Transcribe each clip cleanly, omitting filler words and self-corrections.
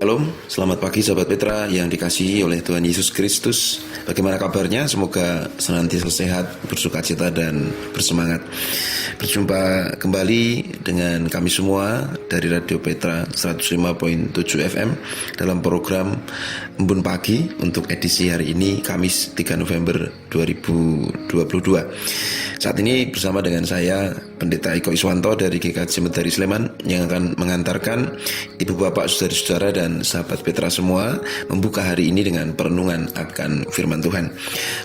Shalom, selamat pagi sahabat Petra yang dikasihi oleh Tuhan Yesus Kristus. Bagaimana kabarnya? Semoga senantiasa sehat, bersukacita dan bersemangat. Berjumpa kembali dengan kami semua dari Radio Petra 105.7 FM dalam program Embun Pagi untuk edisi hari ini, Kamis 3 November 2022. Saat ini bersama dengan saya, Pendeta Eko Iswanto dari GKJ Medari Sleman, yang akan mengantarkan Ibu Bapak, Saudara-saudara dan sahabat Petra semua membuka hari ini dengan perenungan akan firman Tuhan.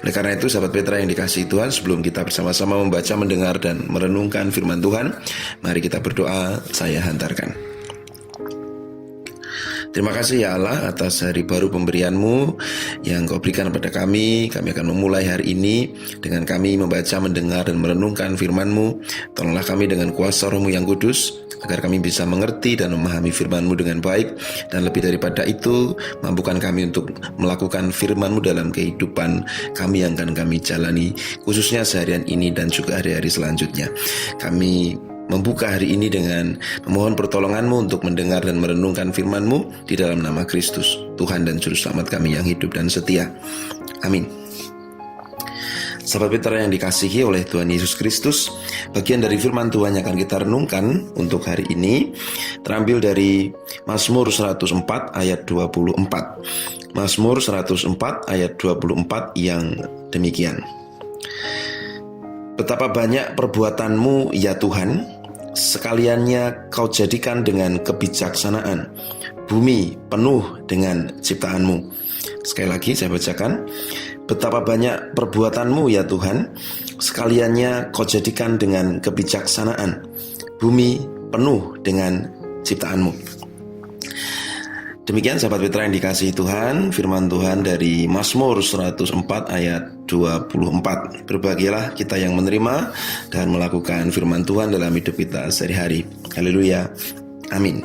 Oleh karena itu, sahabat Petra yang dikasihi Tuhan, sebelum kita bersama-sama membaca, mendengar dan merenungkan firman Tuhan, mari kita berdoa. Saya hantarkan. Terima kasih ya Allah atas hari baru pemberian-Mu yang Kau berikan kepada kami. Kami akan memulai hari ini dengan kami membaca, mendengar, dan merenungkan firman-Mu. Tolonglah kami dengan kuasa Roh-Mu yang kudus, agar kami bisa mengerti dan memahami firman-Mu dengan baik. Dan lebih daripada itu, mampukan kami untuk melakukan firman-Mu dalam kehidupan kami yang akan kami jalani, khususnya seharian ini dan juga hari-hari selanjutnya. Kami membuka hari ini dengan memohon pertolongan-Mu untuk mendengar dan merenungkan firman-Mu di dalam nama Kristus, Tuhan dan Juru Selamat kami yang hidup dan setia. Amin. Sahabat Petra yang dikasihi oleh Tuhan Yesus Kristus, bagian dari firman Tuhan yang akan kita renungkan untuk hari ini terambil dari Mazmur 104 ayat 24. Mazmur 104 ayat 24 yang demikian. Betapa banyak perbuatan-Mu ya Tuhan, sekaliannya Kau jadikan dengan kebijaksanaan. Bumi penuh dengan ciptaan-Mu. Sekali lagi saya bacakan. Betapa banyak perbuatan-Mu ya Tuhan, sekaliannya Kau jadikan dengan kebijaksanaan. Bumi penuh dengan ciptaan-Mu. Demikian sahabat Petra yang dikasihi Tuhan, firman Tuhan dari Mazmur 104 ayat 24. Berbahagialah kita yang menerima dan melakukan firman Tuhan dalam hidup kita sehari-hari. Haleluya. Amin.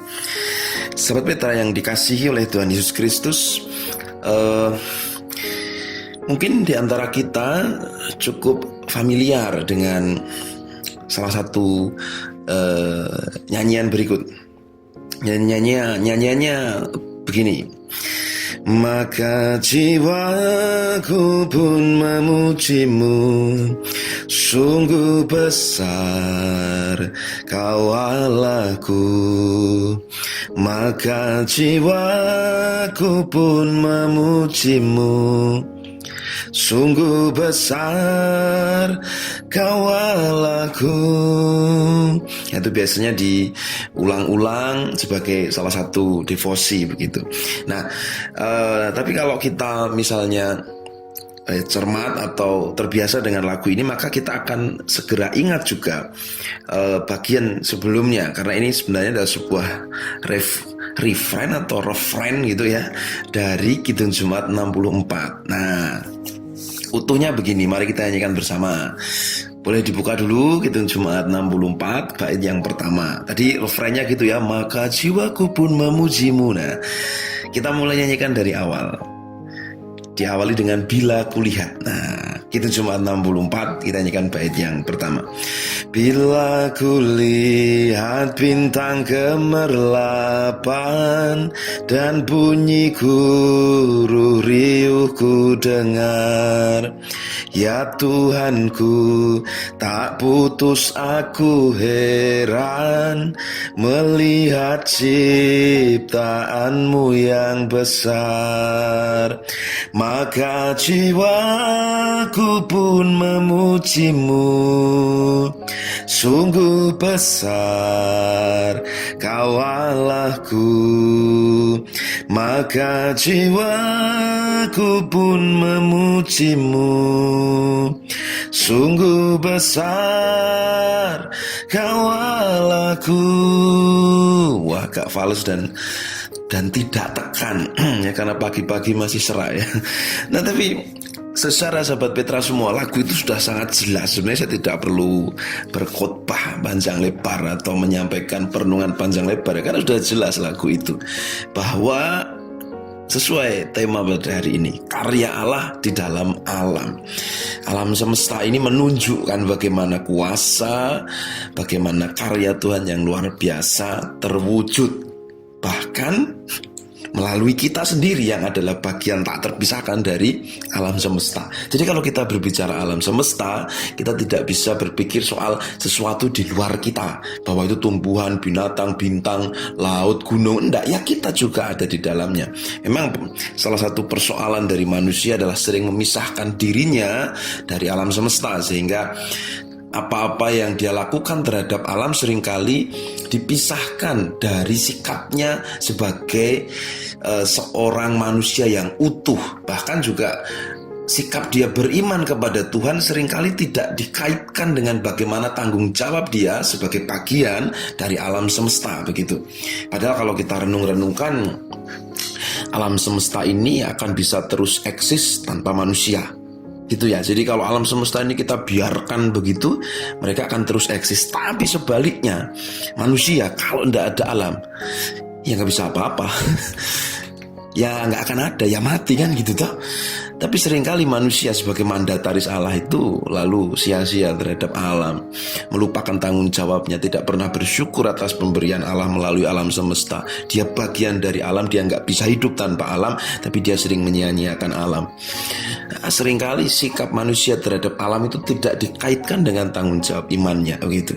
Sahabat Petra yang dikasihi oleh Tuhan Yesus Kristus, mungkin di antara kita cukup familiar dengan salah satu nyanyian berikut. Nyanyiannya begini. Maka jiwaku pun memuji-Mu, sungguh besar Kau Allahku. Maka jiwaku pun memuji-Mu, sungguh besar Kau Allahku. Itu biasanya diulang-ulang sebagai salah satu devosi begitu. Nah, tapi kalau kita misalnya cermat atau terbiasa dengan lagu ini, maka kita akan segera ingat juga bagian sebelumnya, karena ini sebenarnya adalah sebuah refrain atau refrain gitu ya, dari Kidung Jumat 64. Nah, utuhnya begini, mari kita nyanyikan bersama. Boleh dibuka dulu Kidung Jumat 64 bait yang pertama. Tadi refrainnya gitu ya, maka jiwaku pun memuji-Mu. Nah, kita mulai nyanyikan dari awal. Diawali dengan bila kulihat. Nah, Kidung Jumat 64 kita nyanyikan bait yang pertama. Bila kulihat bintang gemerlapan dan bunyi guru riuh ku dengar, ya Tuhanku, tak putus aku heran melihat ciptaan-Mu yang besar. Maka jiwaku pun memuji-Mu, sungguh besar Kau Allahku. Maka jiwaku pun memuji-Mu, sungguh besar Kau Allahku. Wah, agak fals dan tidak tekan ya, karena pagi-pagi masih serak ya. Nah, tapi secara sahabat Petra semua, lagu itu sudah sangat jelas. Sebenarnya saya tidak perlu berkhotbah panjang lebar atau menyampaikan perenungan panjang lebar, karena sudah jelas lagu itu, bahwa sesuai tema pada hari ini, karya Allah di dalam alam. Alam semesta ini menunjukkan bagaimana kuasa, bagaimana karya Tuhan yang luar biasa terwujud. Bahkan melalui kita sendiri yang adalah bagian tak terpisahkan dari alam semesta. Jadi kalau kita berbicara alam semesta, kita tidak bisa berpikir soal sesuatu di luar kita, bahwa itu tumbuhan, binatang, bintang, laut, gunung. Enggak, ya kita juga ada di dalamnya. Memang salah satu persoalan dari manusia adalah sering memisahkan dirinya dari alam semesta, sehingga apa-apa yang dia lakukan terhadap alam seringkali dipisahkan dari sikapnya sebagai seorang manusia yang utuh. Bahkan juga sikap dia beriman kepada Tuhan seringkali tidak dikaitkan dengan bagaimana tanggung jawab dia sebagai bagian dari alam semesta, begitu. Padahal kalau kita renung-renungkan, alam semesta ini akan bisa terus eksis tanpa manusia. Gitu ya. Jadi kalau alam semesta ini kita biarkan begitu, mereka akan terus eksis. Tapi sebaliknya, manusia kalau tidak ada alam, ya nggak bisa apa-apa. Ya nggak akan ada, ya mati kan gitu toh. Tapi seringkali manusia sebagai mandataris Allah itu lalu sia-sia terhadap alam, melupakan tanggung jawabnya, tidak pernah bersyukur atas pemberian Allah melalui alam semesta. Dia bagian dari alam, dia nggak bisa hidup tanpa alam, tapi dia sering menyia-nyiakan alam. Nah, seringkali sikap manusia terhadap alam itu tidak dikaitkan dengan tanggung jawab imannya, begitu,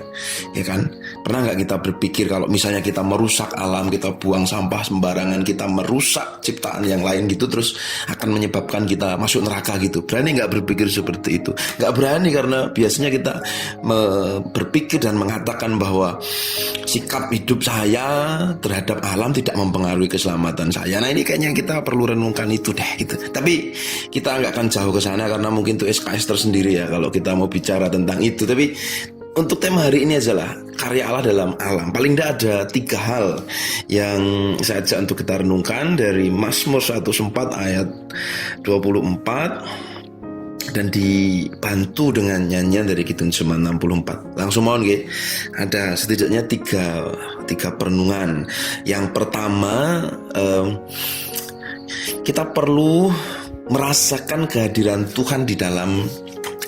ya kan? Pernah nggak kita berpikir kalau misalnya kita merusak alam, kita buang sampah sembarangan, kita merusak ciptaan yang lain gitu, terus akan menyebabkan kita masuk neraka gitu? Berani nggak berpikir seperti itu? Nggak berani, karena biasanya kita berpikir dan mengatakan bahwa sikap hidup saya terhadap alam tidak mempengaruhi keselamatan saya. Nah ini kayaknya kita perlu renungkan itu deh gitu. Tapi kita nggak akan jauh ke sana karena mungkin itu SKS tersendiri ya kalau kita mau bicara tentang itu. Tapi untuk tema hari ini aja lah, karya Allah dalam alam. Paling tidak ada 3 hal yang saya ajak untuk kita renungkan dari Mazmur 104 ayat 24 dan dibantu dengan nyanyian dari Kidung Jemaat 64. Langsung mohon nggih. Ada setidaknya 3 perenungan. Yang pertama, kita perlu merasakan kehadiran Tuhan di dalam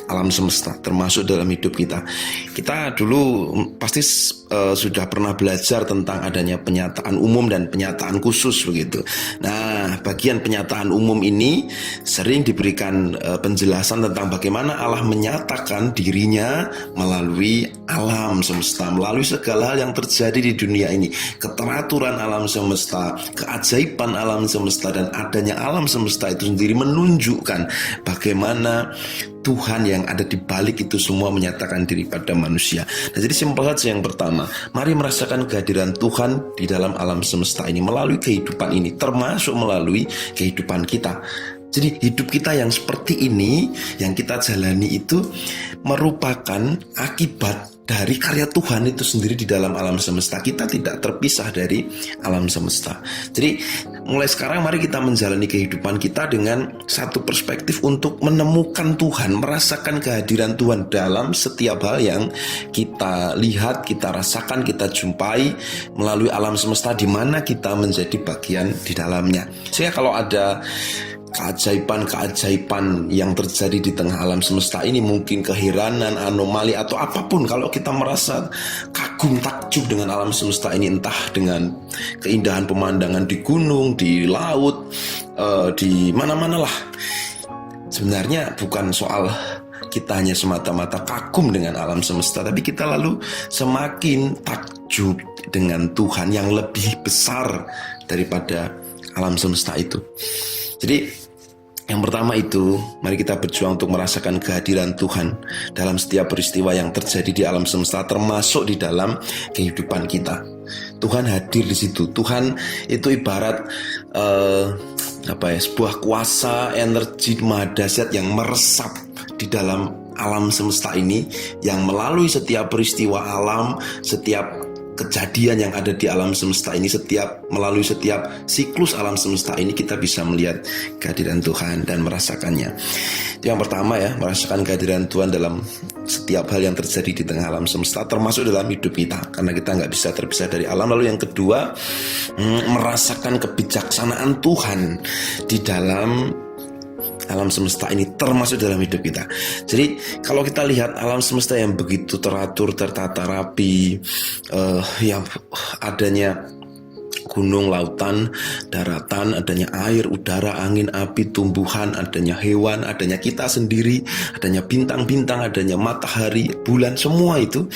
alam semesta, termasuk dalam hidup kita. Kita dulu pasti sudah pernah belajar tentang adanya penyataan umum dan penyataan khusus begitu. Nah, bagian penyataan umum ini sering diberikan penjelasan tentang bagaimana Allah menyatakan dirinya melalui alam semesta, melalui segala hal yang terjadi di dunia ini, keteraturan alam semesta, keajaiban alam semesta, dan adanya alam semesta itu sendiri menunjukkan bagaimana Tuhan yang ada di balik itu semua menyatakan diri pada manusia. Nah, jadi simpel saja yang pertama, mari merasakan kehadiran Tuhan di dalam alam semesta ini melalui kehidupan ini, termasuk melalui kehidupan kita. Jadi hidup kita yang seperti ini, yang kita jalani itu merupakan akibat dari karya Tuhan itu sendiri di dalam alam semesta. Kita tidak terpisah dari alam semesta. Jadi mulai sekarang mari kita menjalani kehidupan kita dengan satu perspektif untuk menemukan Tuhan, merasakan kehadiran Tuhan dalam setiap hal yang kita lihat, kita rasakan, kita jumpai melalui alam semesta di mana kita menjadi bagian di dalamnya. Sehingga kalau ada keajaiban-keajaiban yang terjadi di tengah alam semesta ini, mungkin keheranan, anomali, atau apapun, kalau kita merasa kagum takjub dengan alam semesta ini, entah dengan keindahan pemandangan di gunung, di laut, di mana-mana lah, sebenarnya bukan soal kita hanya semata-mata kagum dengan alam semesta, tapi kita lalu semakin takjub dengan Tuhan yang lebih besar daripada alam semesta itu. Jadi yang pertama itu, mari kita berjuang untuk merasakan kehadiran Tuhan dalam setiap peristiwa yang terjadi di alam semesta, termasuk di dalam kehidupan kita. Tuhan hadir di situ. Tuhan itu ibarat sebuah kuasa energi maha dahsyat yang meresap di dalam alam semesta ini, yang melalui setiap peristiwa alam, setiap kejadian yang ada di alam semesta ini, melalui setiap siklus alam semesta ini, kita bisa melihat kehadiran Tuhan dan merasakannya. Itu yang pertama ya, merasakan kehadiran Tuhan dalam setiap hal yang terjadi di tengah alam semesta, termasuk dalam hidup kita, karena kita nggak bisa terpisah dari alam. Lalu yang kedua, merasakan kebijaksanaan Tuhan di dalam alam semesta ini, termasuk dalam hidup kita. Jadi kalau kita lihat alam semesta yang begitu teratur, tertata rapi, yang adanya gunung, lautan, daratan, adanya air, udara, angin, api, tumbuhan, adanya hewan, adanya kita sendiri, adanya bintang-bintang, adanya matahari, bulan, semua itu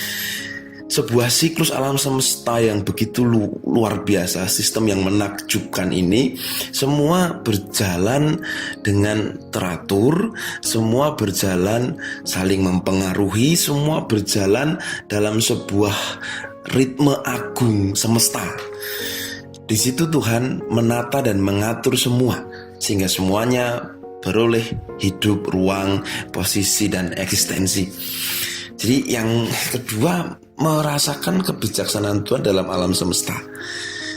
sebuah siklus alam semesta yang begitu luar biasa. Sistem yang menakjubkan ini semua berjalan dengan teratur, semua berjalan saling mempengaruhi, semua berjalan dalam sebuah ritme agung semesta. Di situ Tuhan menata dan mengatur semua sehingga semuanya beroleh hidup, ruang, posisi, dan eksistensi. Jadi yang kedua, merasakan kebijaksanaan Tuhan dalam alam semesta.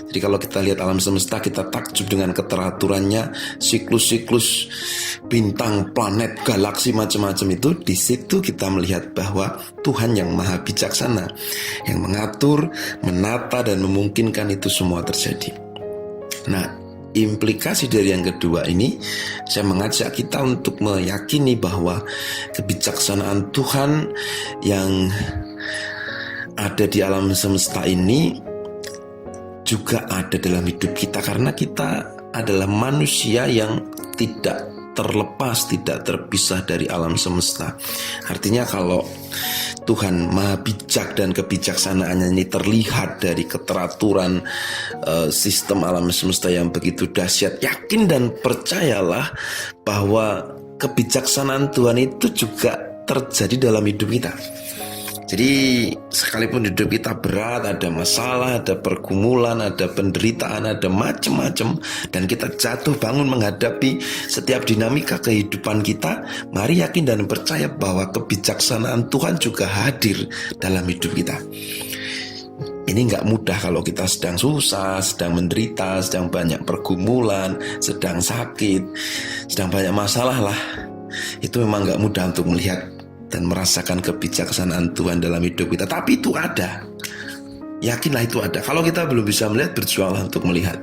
Jadi kalau kita lihat alam semesta, kita takjub dengan keteraturannya, siklus-siklus bintang, planet, galaksi, macam-macam itu. Di situ kita melihat bahwa Tuhan yang maha bijaksana, yang mengatur, menata, dan memungkinkan itu semua terjadi. Nah, implikasi dari yang kedua ini, saya mengajak kita untuk meyakini bahwa kebijaksanaan Tuhan yang ada di alam semesta ini juga ada dalam hidup kita, karena kita adalah manusia yang tidak terlepas, tidak terpisah dari alam semesta. Artinya kalau Tuhan maha bijak dan kebijaksanaannya ini terlihat dari keteraturan sistem alam semesta yang begitu dahsyat, yakin dan percayalah bahwa kebijaksanaan Tuhan itu juga terjadi dalam hidup kita. Jadi sekalipun hidup kita berat, ada masalah, ada pergumulan, ada penderitaan, ada macam-macam, dan kita jatuh bangun menghadapi setiap dinamika kehidupan kita, mari yakin dan percaya bahwa kebijaksanaan Tuhan juga hadir dalam hidup kita. Ini gak mudah kalau kita sedang susah, sedang menderita, sedang banyak pergumulan, sedang sakit, sedang banyak masalah lah. Itu memang gak mudah untuk melihat dan merasakan kebijaksanaan Tuhan dalam hidup kita. Tapi itu ada. Yakinlah itu ada. Kalau kita belum bisa melihat, berjuanglah untuk melihat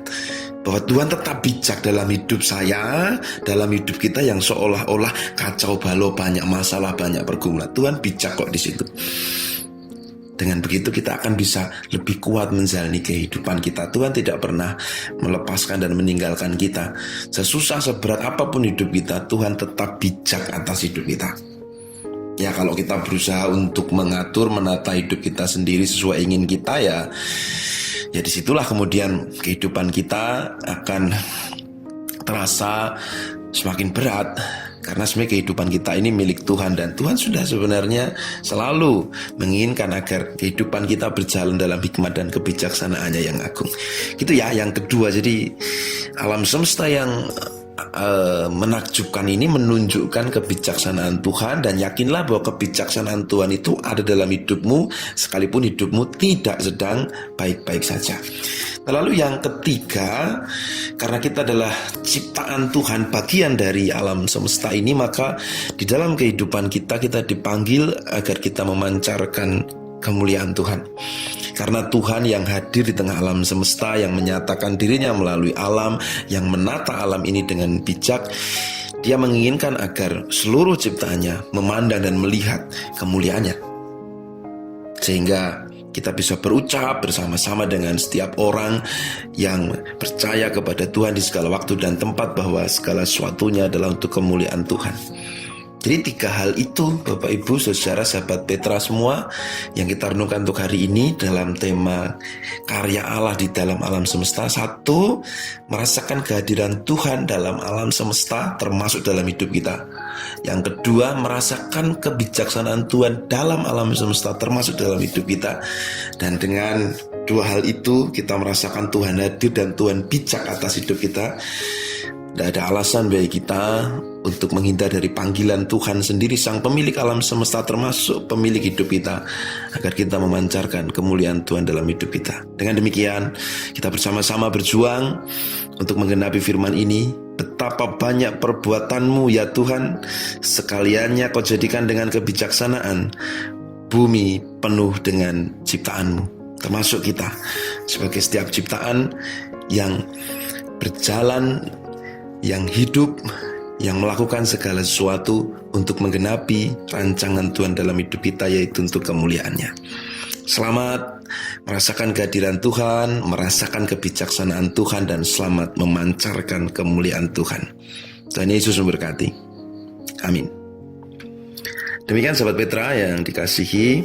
bahwa Tuhan tetap bijak dalam hidup saya, dalam hidup kita yang seolah-olah kacau balau, banyak masalah, banyak pergumulan. Tuhan bijak kok di situ. Dengan begitu kita akan bisa lebih kuat menjalani kehidupan kita. Tuhan tidak pernah melepaskan dan meninggalkan kita. Sesusah, seberat apapun hidup kita, Tuhan tetap bijak atas hidup kita. Ya kalau kita berusaha untuk mengatur, menata hidup kita sendiri sesuai ingin kita, ya disitulah kemudian kehidupan kita akan terasa semakin berat. Karena sebenarnya kehidupan kita ini milik Tuhan, dan Tuhan sudah sebenarnya selalu menginginkan agar kehidupan kita berjalan dalam hikmat dan kebijaksanaannya yang agung. Gitu ya, yang kedua. Jadi alam semesta yang menakjubkan ini menunjukkan kebijaksanaan Tuhan, dan yakinlah bahwa kebijaksanaan Tuhan itu ada dalam hidupmu sekalipun hidupmu tidak sedang baik-baik saja. Lalu yang ketiga, karena kita adalah ciptaan Tuhan, bagian dari alam semesta ini, maka di dalam kehidupan kita dipanggil agar kita memancarkan kemuliaan Tuhan. Karena Tuhan yang hadir di tengah alam semesta, yang menyatakan dirinya melalui alam, yang menata alam ini dengan bijak, Dia menginginkan agar seluruh ciptaannya memandang dan melihat kemuliaannya, sehingga kita bisa berucap bersama-sama dengan setiap orang yang percaya kepada Tuhan di segala waktu dan tempat bahwa segala sesuatunya adalah untuk kemuliaan Tuhan. Jadi 3 hal itu, Bapak Ibu, saudara, sahabat Petra semua, yang kita renungkan untuk hari ini dalam tema karya Allah di dalam alam semesta. 1, merasakan kehadiran Tuhan dalam alam semesta termasuk dalam hidup kita. Yang kedua, merasakan kebijaksanaan Tuhan dalam alam semesta termasuk dalam hidup kita. Dan dengan 2 hal itu kita merasakan Tuhan hadir dan Tuhan bijak atas hidup kita. Tidak ada alasan bagi kita untuk menghindar dari panggilan Tuhan sendiri, Sang Pemilik alam semesta termasuk pemilik hidup kita, agar kita memancarkan kemuliaan Tuhan dalam hidup kita. Dengan demikian, kita bersama-sama berjuang untuk menggenapi firman ini. Betapa banyak perbuatanmu ya Tuhan, sekaliannya kau jadikan dengan kebijaksanaan. Bumi penuh dengan ciptaanmu, termasuk kita sebagai setiap ciptaan yang berjalan, yang hidup, yang melakukan segala sesuatu untuk menggenapi rancangan Tuhan dalam hidup kita, yaitu untuk kemuliaannya. Selamat merasakan kehadiran Tuhan, merasakan kebijaksanaan Tuhan, dan selamat memancarkan kemuliaan Tuhan. Tuhan Yesus memberkati. Amin. Demikian sahabat Petra yang dikasihi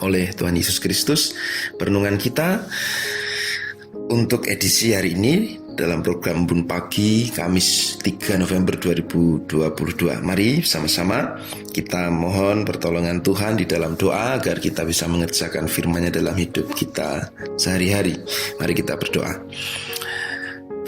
oleh Tuhan Yesus Kristus, perenungan kita untuk edisi hari ini dalam program Embun Pagi Kamis 3 November 2022. Mari sama-sama kita mohon pertolongan Tuhan di dalam doa agar kita bisa mengerjakan firman-Nya dalam hidup kita sehari-hari. Mari kita berdoa.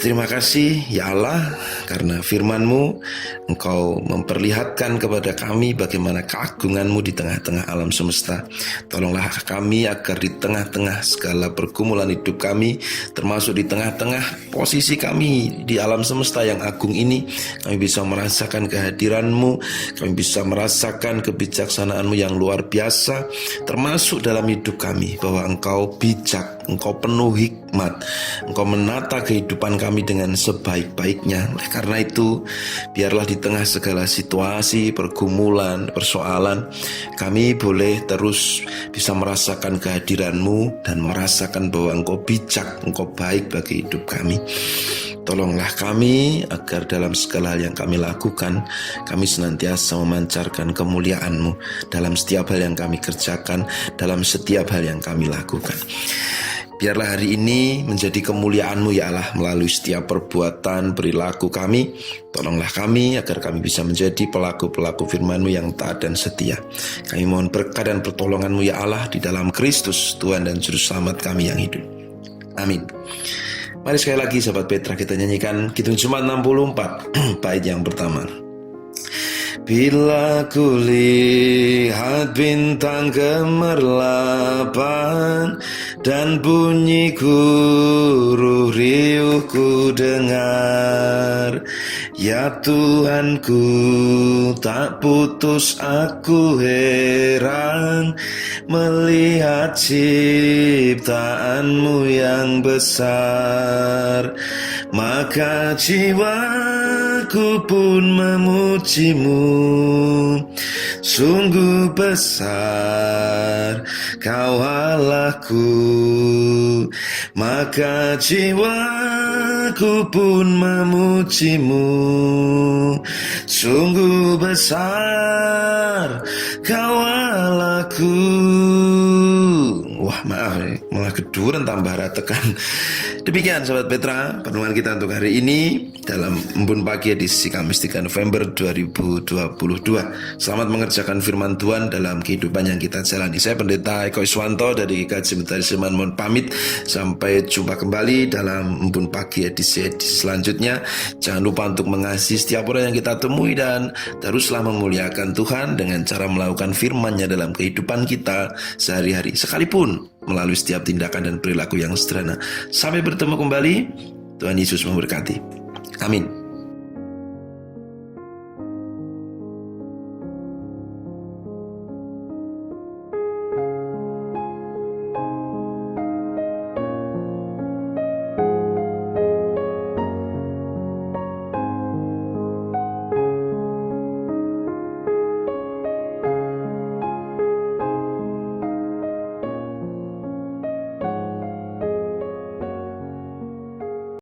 Terima kasih ya Allah, karena firman-Mu Engkau memperlihatkan kepada kami bagaimana keagungan-Mu di tengah-tengah alam semesta. Tolonglah kami agar di tengah-tengah segala pergumulan hidup kami, termasuk di tengah-tengah posisi kami di alam semesta yang agung ini, kami bisa merasakan kehadiran-Mu, kami bisa merasakan kebijaksanaan-Mu yang luar biasa, termasuk dalam hidup kami, bahwa Engkau bijak, Engkau penuh hikmat, Engkau menata kehidupan kami dengan sebaik-baiknya. Oleh karena itu, biarlah di tengah segala situasi, pergumulan, persoalan, kami boleh terus bisa merasakan kehadiran-Mu dan merasakan bahwa Engkau bijak, Engkau baik bagi hidup kami. Tolonglah kami agar dalam segala hal yang kami lakukan, kami senantiasa memancarkan kemuliaan-Mu dalam setiap hal yang kami kerjakan, dalam setiap hal yang kami lakukan. Biarlah hari ini menjadi kemuliaan-Mu ya Allah melalui setiap perbuatan, perilaku kami. Tolonglah kami agar kami bisa menjadi pelaku-pelaku firman-Mu yang taat dan setia. Kami mohon berkat dan pertolongan-Mu ya Allah di dalam Kristus, Tuhan dan Juru Selamat kami yang hidup. Amin. Mari sekali lagi sahabat Petra kita nyanyikan Kidung Jumat 64 bait yang pertama. Bila kulihat bintang gemerlapan dan bunyi guru riuh ku dengar, ya Tuhanku tak putus aku heran melihat ciptaan-Mu yang besar. Maka jiwaku pun memuji-Mu, sungguh besar Kau Allahku. Maka jiwaku pun memuji-Mu, sungguh besar Kau Allahku. Wah maaf malah keduren tambah ratekan. Demikian sahabat Petra, pertemuan kita untuk hari ini dalam Embun Pagi edisi Kamis 3 November 2022. Selamat mengerjakan firman Tuhan dalam kehidupan yang kita jalani. Saya Pendeta Eko Iswanto dari GKJ Mentari Sleman mohon pamit. Sampai jumpa kembali dalam Embun Pagi edisi selanjutnya. Jangan lupa untuk mengasihi setiap orang yang kita temui dan teruslah memuliakan Tuhan dengan cara melakukan firman-Nya dalam kehidupan kita sehari-hari, sekalipun melalui setiap tindakan dan perilaku yang sederhana. Sampai bertemu kembali. Tuhan Yesus memberkati. Amin.